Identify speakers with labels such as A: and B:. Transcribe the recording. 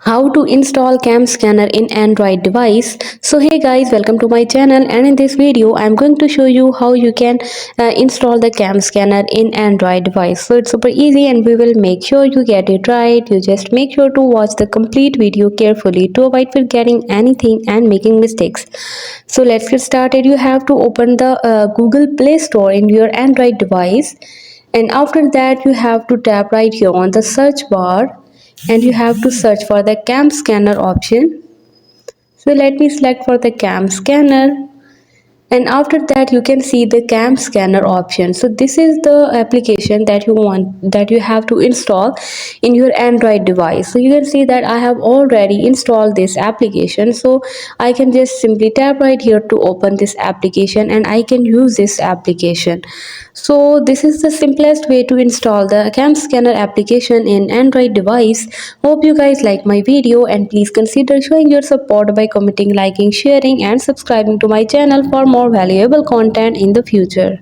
A: How to install cam scanner in Android device. So hey guys, welcome to my channel, and in this video I'm going to show you how you can install the cam scanner in Android device. So it's super easy and we will make sure you get it right. You just make sure to watch the complete video carefully to avoid forgetting anything and making mistakes. So let's get started. You have to open the Google Play Store in your Android device, and after that you have to tap right here on the search bar, and you have to search for the cam scanner option. So let me select for the cam scanner, and after that you can see the cam scanner option. So this is the application that you have to install in your Android device. So you can see that I have already installed this application, so I can just simply tap right here to open this application and I can use this application. So this is the simplest way to install the cam scanner application in Android device. Hope you guys like my video, and please consider showing your support by commenting, liking, sharing and subscribing to my channel for more valuable content in the future.